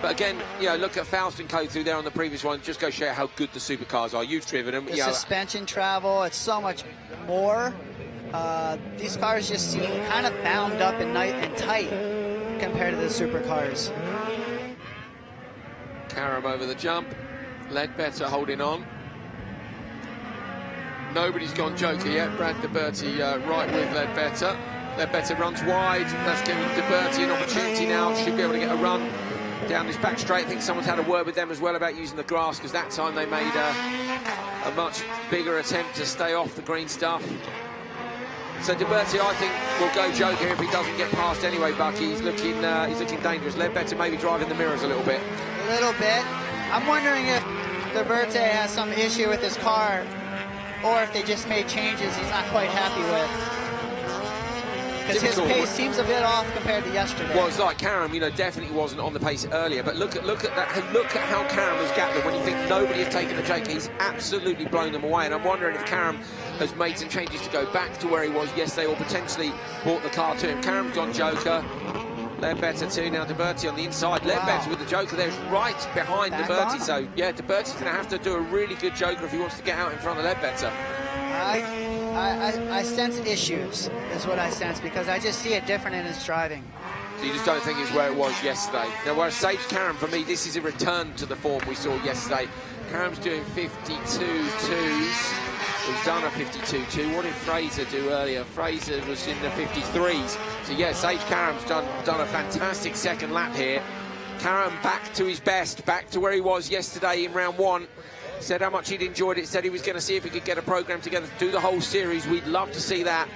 But again, look at Faust and Co through there on the previous one. Just go show how good the supercars are. You've driven them. The suspension travel, it's so much more. These cars just seem kind of bound up and tight compared to the supercars. Karam over the jump. Ledbetter holding on. Nobody's gone joker yet. Brad DeBerti right with Ledbetter. Ledbetter runs wide. That's giving DeBerti an opportunity now. Should be able to get a run down this back straight. I think someone's had a word with them as well about using the grass, because that time they made a much bigger attempt to stay off the green stuff. So DeBerti, I think, will go Joker if he doesn't get past anyway, Bucky. He's looking dangerous. Ledbetter maybe driving the mirrors a little bit. A little bit. I'm wondering if DeBerti has some issue with his car, or if they just made changes he's not quite happy with. Because his pace seems a bit off compared to yesterday. Well, it's like Karam, definitely wasn't on the pace earlier. But look at that. Look at how Karam has gapped them. When you think nobody has taken the Joker, he's absolutely blown them away. And I'm wondering if Karam has made some changes to go back to where he was yesterday, or potentially brought the car to him. Karam's gone Joker. Ledbetter too. Now DeBerti on the inside. Ledbetter with the Joker there is right behind DeBerti. So yeah, DeBerti's going to have to do a really good Joker if he wants to get out in front of Ledbetter. I sense issues, is what I sense, because I just see it different in his driving. So you just don't think it's where it was yesterday. Now, whereas Sage Karam, for me, this is a return to the form we saw yesterday. Karam's doing 52.2s. He's done a 52.2. What did Fraser do earlier? Fraser was in the 53s. So yeah, Sage Karam's done a fantastic second lap here. Karam back to his best, back to where he was yesterday in round one. Said how much he'd enjoyed it, said he was going to see if he could get a program together to do the whole series. We'd love to see that.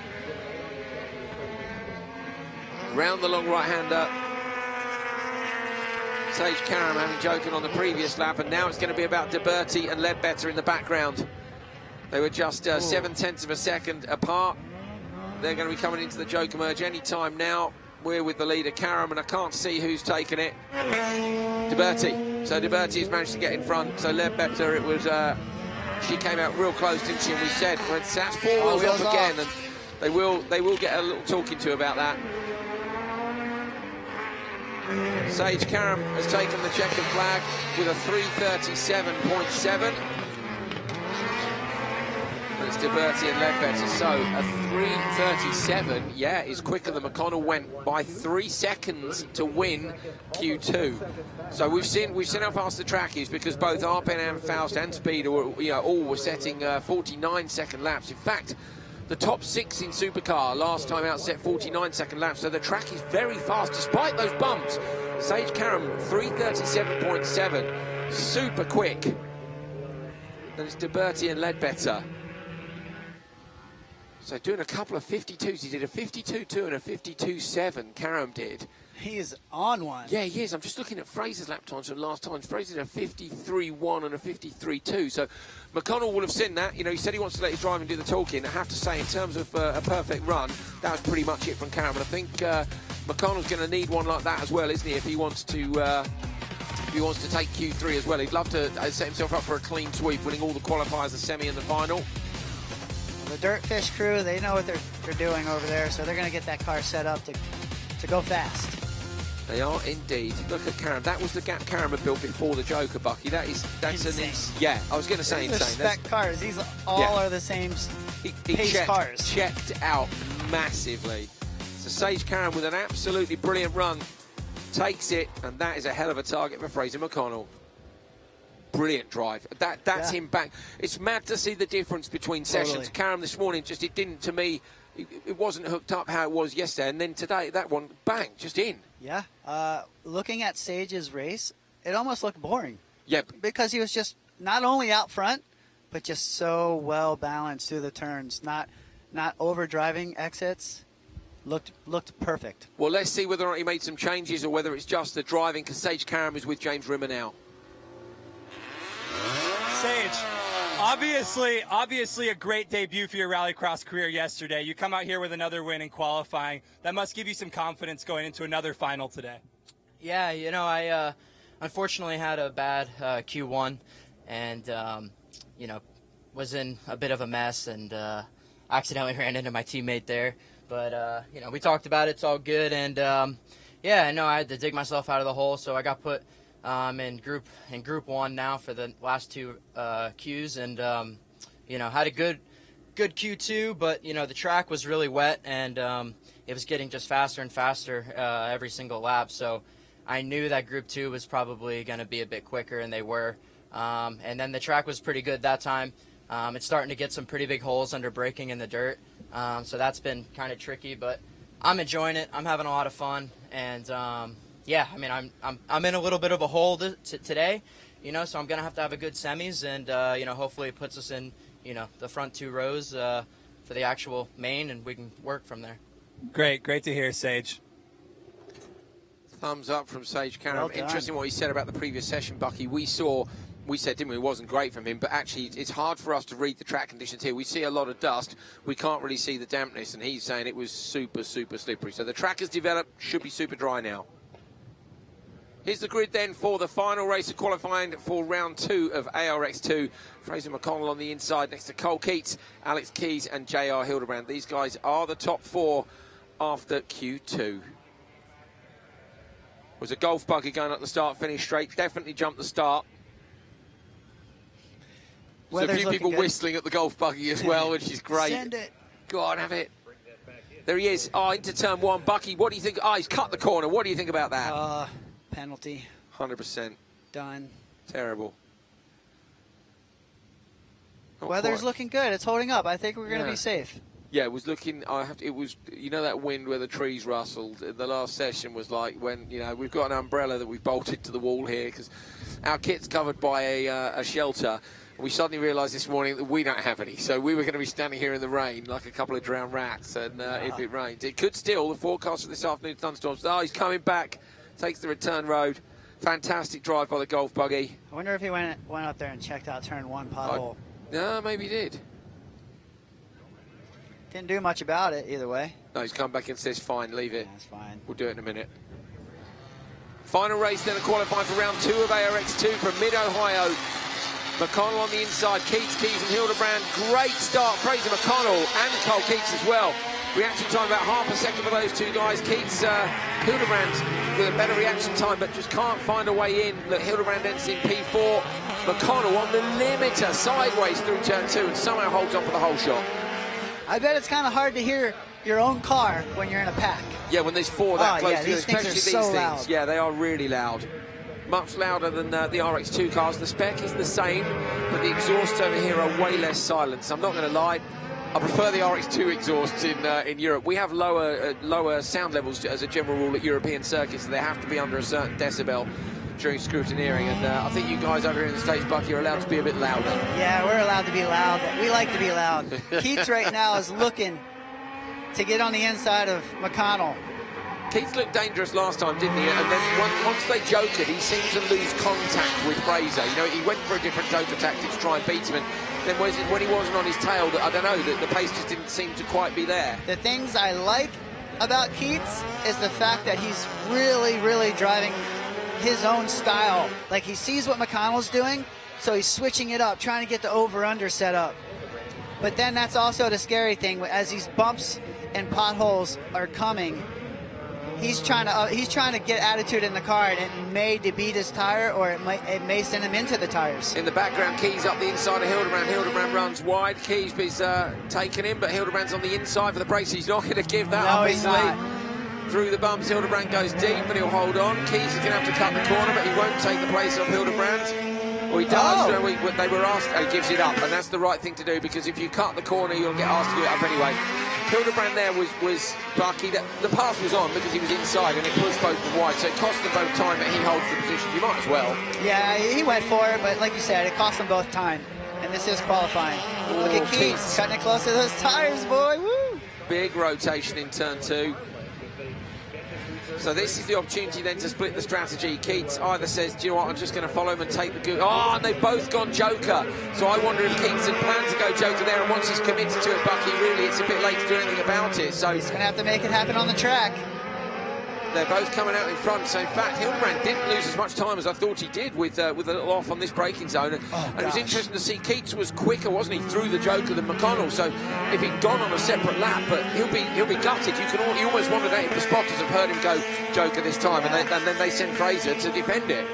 Round the long right-hander. Sage Karam having Joker on the previous lap, and now it's going to be about DeBerti and Ledbetter in the background. They were just 0.7 of a second apart. They're going to be coming into the Joker merge any time now. We're with the leader, Karam, and I can't see who's taken it. DeBerti. So DeBerti has managed to get in front. So Ledbetter, it was, she came out real close, didn't she? And we said, well, that's four wheels off again, and they will get a little talking to about that. Sage Karam has taken the checkered flag with a 3:37.7. It's DeBerti and Ledbetter, so a 3:37, yeah, is quicker than McConnell went by 3 seconds to win Q2. So we've seen how fast the track is, because both Arpen and Faust and Speed all were setting 49-second laps. In fact, the top 6 in Supercar last time out set 49-second laps, so the track is very fast despite those bumps. Sage Karam 3:37.7, super quick. Then it's DeBerti and Ledbetter. So doing a couple of 52s. He did a 52.2 and a 52.7, Karam did. He's on one. Yeah, he is. I'm just looking at Fraser's lap times from last time. Fraser did a 53.1 and a 53.2. So McConnell will have seen that. He said he wants to let his driving do the talking. I have to say, in terms of a perfect run, that was pretty much it from Karam. And I think McConnell's going to need one like that as well, isn't he, if he wants to take Q3 as well. He'd love to set himself up for a clean sweep, winning all the qualifiers, the semi and the final. The Dirtfish crew, they know what they're doing over there, so they're going to get that car set up to go fast. They are indeed. Look at Karam. That was the gap Karam had built before the Joker, Bucky. That's insane. Yeah, I was going to say insane. Spec cars. These all are the same pace cars. Checked out massively. So Sage Karam with an absolutely brilliant run takes it, and that is a hell of a target for Fraser McConnell. Brilliant drive. That's him back. It's mad to see the difference between sessions. Karam this morning, it didn't, to me, it wasn't hooked up how it was yesterday, and then today, that one, bang, just in. Yeah. Looking at Sage's race, it almost looked boring. Yep. Because he was just not only out front, but just so well balanced through the turns, not overdriving exits. Looked perfect. Well, let's see whether or not he made some changes or whether it's just the driving, because Sage Karam is with James Rimmer now. Sage, obviously a great debut for your Rallycross career yesterday. You come out here with another win in qualifying. That must give you some confidence going into another final today. Yeah, I unfortunately had a bad Q1 and, was in a bit of a mess and accidentally ran into my teammate there. But, we talked about it. It's all good. And, I had to dig myself out of the hole, so I got put in group one now for the last two Qs, and had a good Q2, but the track was really wet, and it was getting just faster and faster every single lap, so I knew that group 2 was probably going to be a bit quicker, and they were, and then the track was pretty good that time. It's starting to get some pretty big holes under braking in the dirt, so that's been kind of tricky, but I'm enjoying it. I'm having a lot of fun, and I'm in a little bit of a hole today, so I'm going to have a good semis, and, hopefully it puts us in, the front 2 rows the actual main, and we can work from there. Great to hear, Sage. Thumbs up from Sage Karam. Well done. Interesting what he said about the previous session, Bucky. We said, didn't we, it wasn't great from him, but actually it's hard for us to read the track conditions here. We see a lot of dust. We can't really see the dampness, and he's saying it was super, super slippery. So the track has developed, should be super dry now. Here's the grid then for the final race of qualifying for round 2 of ARX 2. Fraser McConnell on the inside next to Cole Keats, Alex Keys and JR Hildebrand. These guys are the top 4 after Q2. Was a golf buggy going up the start, finished straight, definitely jumped the start. So a few people whistling at the golf buggy as well, which is great. Send it. Go on, have it. There he is. Oh, into turn 1. Bucky, what do you think? Oh, he's cut the corner. What do you think about that? Penalty. 100%. Done. Terrible. Not Weather's quite. looking good. It's holding up. I think we're going to be safe. Yeah, it was looking. It was. You know that wind where the trees rustled. The last session was like when we've got an umbrella that we've bolted to the wall here because our kit's covered by a shelter. We suddenly realised this morning that we don't have any, so we were going to be standing here in the rain like a couple of drowned rats. And if it rains, it could still. The forecast for this afternoon thunderstorms. Oh, he's coming back. Takes the return road. Fantastic drive by the golf buggy. I wonder if he went up there and checked out turn 1 pothole. No, maybe he did. Didn't do much about it either way. No, he's come back and says, fine, leave it. That's fine. We'll do it in a minute. Final race then, qualifying for round 2 of ARX 2 from Mid-Ohio. McConnell on the inside, Keats, Keys and Hildebrand. Great start, Fraser McConnell and Cole Keats as well. Reaction time about half a second for those two guys. Keats, Hildebrand with a better reaction time, but just can't find a way in. Look, Hildebrand ends in P4. McConnell on the limiter, sideways through turn 2, and somehow holds on for the whole shot. I bet it's kind of hard to hear your own car when you're in a pack. Yeah, when there's 4 that close to you, these things especially are these so things. loud. Yeah, they are really loud. Much louder than the RX2 cars. The spec is the same, but the exhausts over here are way less silent. So I'm not going to lie, I prefer the RX2 exhausts in Europe. We have lower sound levels as a general rule at European circuits, so they have to be under a certain decibel during scrutineering. And I think you guys over here in the States, Bucky, are allowed to be a bit louder. Yeah, we're allowed to be loud. We like to be loud. Keats right now is looking to get on the inside of McConnell. Keats looked dangerous last time, didn't he? And then once they jokered, he seemed to lose contact with Fraser. He went for a different joker tactic to try and beat him. And then when he wasn't on his tail, I don't know, the pace just didn't seem to quite be there. The things I like about Keats is the fact that he's really, really driving his own style. Like, he sees what McConnell's doing, so he's switching it up, trying to get the over-under set up. But then that's also the scary thing. As these bumps and potholes are coming, he's trying to get attitude in the car, and it may beat his tire, or it may send him into the tires. In the background, Keys up the inside of Hildebrand. Hildebrand runs wide. Keys is taking him, but Hildebrand's on the inside for the brakes. He's not going to give that up easily. Through the bumps, Hildebrand goes deep, but he'll hold on. Keys is going to have to cut the corner, but he won't take the place of Hildebrand. Well, he does. They were asked. He gives it up, and that's the right thing to do, because if you cut the corner, you'll get asked to give it up anyway. Hildebrand there was Bucky. The pass was on because he was inside, and it pushed both of them wide, so it cost them both time, but he holds the position. You might as well. Yeah, he went for it, but like you said, it cost them both time, and this is qualifying. Look at Keats cutting it close to those tires, boy. Woo! Big rotation in turn 2. So this is the opportunity then to split the strategy. Keats either says, do you know what, I'm just going to follow him and take the good. Oh, and they've both gone joker. So I wonder if Keats had planned to go joker there, and once he's committed to it, Bucky, really, it's a bit late to do anything about it. So he's going to have to make it happen on the track. They're both coming out in front. So in fact, Hildebrand didn't lose as much time as I thought he did with a little off on this braking zone. And it was interesting to see Keats was quicker, wasn't he, through the joker than McConnell. So if he'd gone on a separate lap, but he'll be gutted. You almost wondered if the spotters have heard him go joker this time, and then they send Fraser to defend it.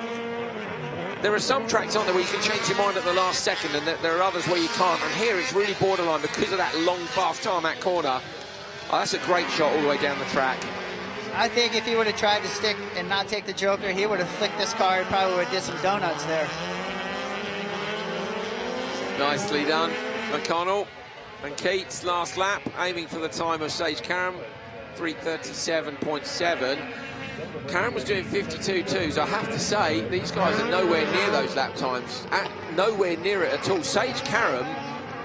There are some tracks on there where you can change your mind at the last second, and there are others where you can't. And here it's really borderline because of that long, fast tarmac corner. Oh, that's a great shot all the way down the track. I think if he would have tried to stick and not take the joker, he would have flicked this car and probably would have did some donuts there. Nicely done, McConnell. And Keats, last lap, aiming for the time of Sage Karam, 3:37.7. Karam was doing 52.2, so I have to say, these guys are nowhere near those lap times. Nowhere near it at all. Sage Karam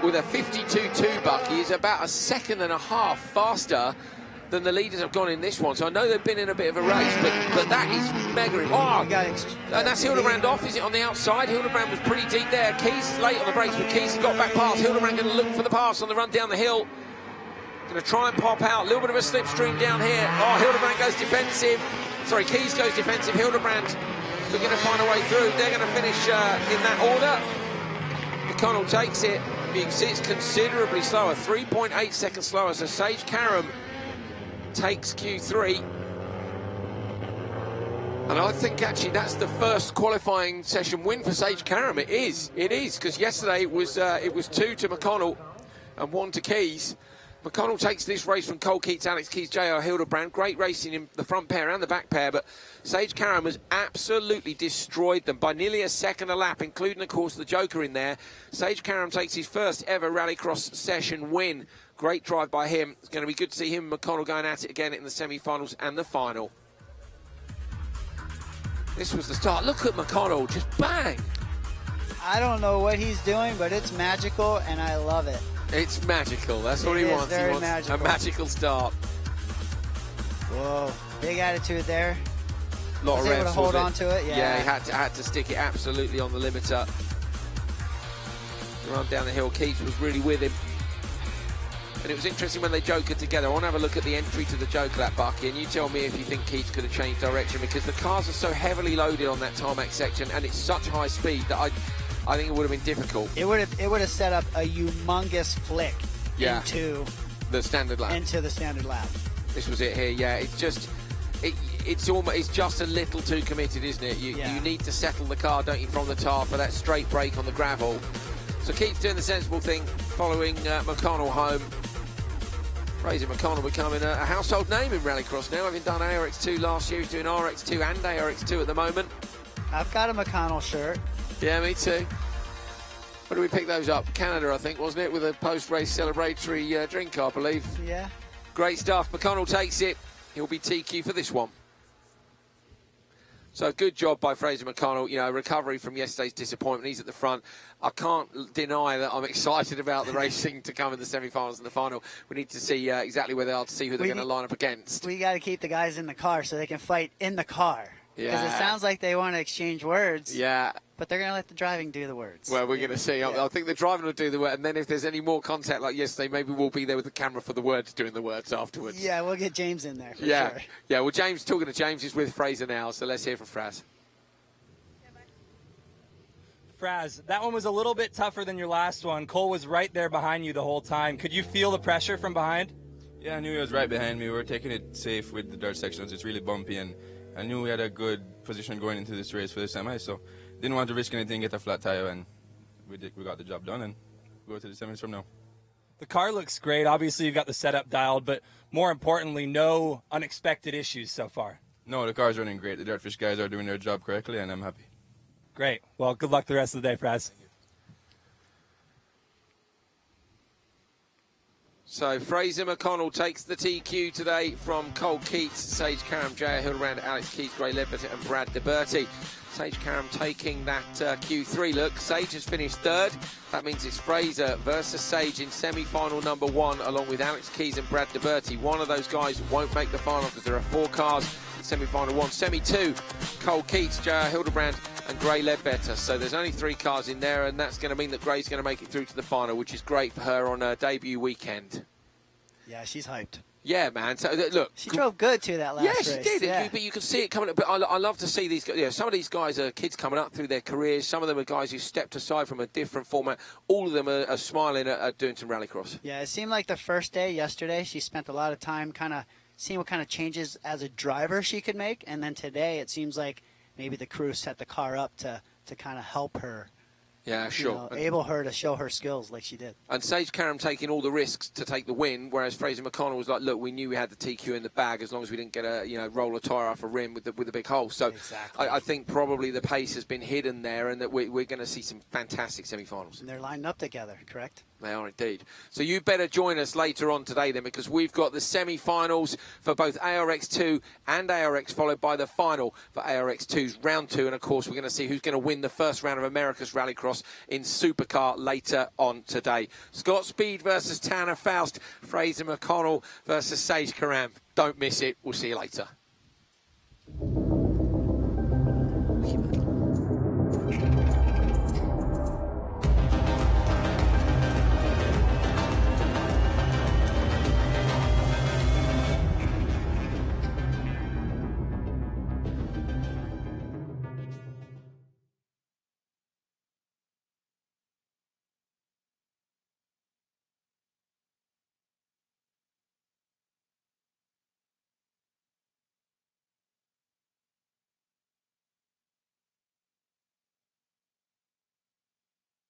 with a 52.2, Bucky, is about a second and a half faster than the leaders have gone in this one. So I know they've been in a bit of a race, but that is mega. Oh, and that's Hildebrand off. Is it on the outside? Hildebrand was pretty deep there. Keys is late on the brakes, but Keys has got back past. Hildebrand going to look for the pass on the run down the hill. Going to try and pop out. A little bit of a slipstream down here. Oh, Hildebrand goes defensive. Sorry, Keys goes defensive. Hildebrand looking to find a way through. They're going to finish in that order. McConnell takes it. You can see it's considerably slower, 3.8 seconds slower. So Sage Karam takes Q3. And I think actually that's the first qualifying session win for Sage Karam. It is, because yesterday it was 2 to McConnell and 1 to Keys. McConnell takes this race from Cole Keats, Alex Keys, J.R. Hildebrand. Great racing in the front pair and the back pair, but Sage Karam has absolutely destroyed them by nearly a second a lap, including, of course, the Joker in there. Sage Karam takes his first ever Rallycross session win. Great drive by him. It's going to be good to see him and McConnell going at it again in the semi-finals and the final. This was the start. Look at McConnell, just bang. I don't know what he's doing, but it's magical, and I love it. It's magical. That's what he wants. He wants magical. A magical start. Whoa, big attitude there. A lot of revs, able to hold on to it. Yeah, he had to stick it absolutely on the limiter. Run down the hill. Keats was really with him. And it was interesting when they jokered together. I want to have a look at the entry to the joker lap, Bucky, and you tell me if you think Keats could have changed direction, because the cars are so heavily loaded on that tarmac section, and it's such high speed that I think it would have been difficult. It would have set up a humongous flick into the standard lap. Into the standard lap. This was it here. Yeah, it's just it's just a little too committed, isn't it? You need to settle the car, don't you, from the tar for that straight brake on the gravel. So Keats doing the sensible thing, following McConnell home. Fraser McConnell becoming a household name in Rallycross now, having done ARX2 last year. He's doing RX2 and ARX2 at the moment. I've got a McConnell shirt. Yeah, me too. Where do we pick those up? Canada, I think, wasn't it? With a post-race celebratory drink, I believe. Yeah. Great stuff. McConnell takes it. He'll be TQ for this one. So good job by Fraser McConnell. You know, recovery from yesterday's disappointment. He's at the front. I can't deny that I'm excited about the racing to come in the semi-finals and the final. We need to see exactly where they are to see who they're going to line up against. We got to keep the guys in the car so they can fight in the car. Yeah. Because it sounds like they want to exchange words. Yeah. But they're going to let the driving do the words. Well, we're going to see. I think the driving will do the word, and then if there's any more contact like yesterday, maybe we'll be there with the camera for the words, doing the words afterwards. Yeah, we'll get James in there for sure. Yeah, well, talking to James is with Fraser now, so let's hear from Fraz. Fraz, that one was a little bit tougher than your last one. Cole was right there behind you the whole time. Could you feel the pressure from behind? Yeah, I knew he was right behind me. We were taking it safe with the dirt sections. It's really bumpy, and I knew we had a good position going into this race for the semi, so didn't want to risk anything, get a flat tire, and we got the job done and go to the semis from now. The car looks great. Obviously, you've got the setup dialed, but more importantly, no unexpected issues so far. No, the car's running great. The Dirtfish guys are doing their job correctly, and I'm happy. Great. Well, good luck the rest of the day, Fraz. So Fraser McConnell takes the TQ today from Cole Keats, Sage Karam, J.R. Hildebrand, Alex Keys, Gray Ledbetter and Brad DeBerti. Sage Karam taking that Q3 look. Sage has finished third. That means it's Fraser versus Sage in semi-final number 1, along with Alex Keys and Brad DeBerti. One of those guys won't make the final because there are 4 cars in semi-final 1. Semi-2, Cole Keats, J.R. Hildebrand and Gray Ledbetter. So there's only 3 cars in there, and that's going to mean that Gray's going to make it through to the final, which is great for her on her debut weekend. Yeah, she's hyped. Yeah, man. So look, she drove good too that last race. Yeah, she did. Yeah. But you can see it coming up. But I love to see these. You know, some of these guys are kids coming up through their careers. Some of them are guys who stepped aside from a different format. All of them are smiling at doing some rallycross. Yeah, it seemed like the first day yesterday, she spent a lot of time kind of seeing what kind of changes as a driver she could make, and then today it seems like maybe the crew set the car up to kind of help her. Yeah, sure. You know, able her to show her skills like she did. And Sage Karam taking all the risks to take the win, whereas Fraser McConnell was like, look, we knew we had the TQ in the bag as long as we didn't get roll a tyre off a rim with the big hole. So exactly. I think probably the pace has been hidden there, and that we're going to see some fantastic semi-finals. And they're lined up together, correct? They are indeed. So you better join us later on today then, because we've got the semi-finals for both ARX2 and ARX, followed by the final for ARX2's round 2. And, of course, we're going to see who's going to win the first round of America's Rallycross in supercar later on today. Scott Speed versus Tanner Faust. Fraser McConnell versus Sage Karam. Don't miss it. We'll see you later.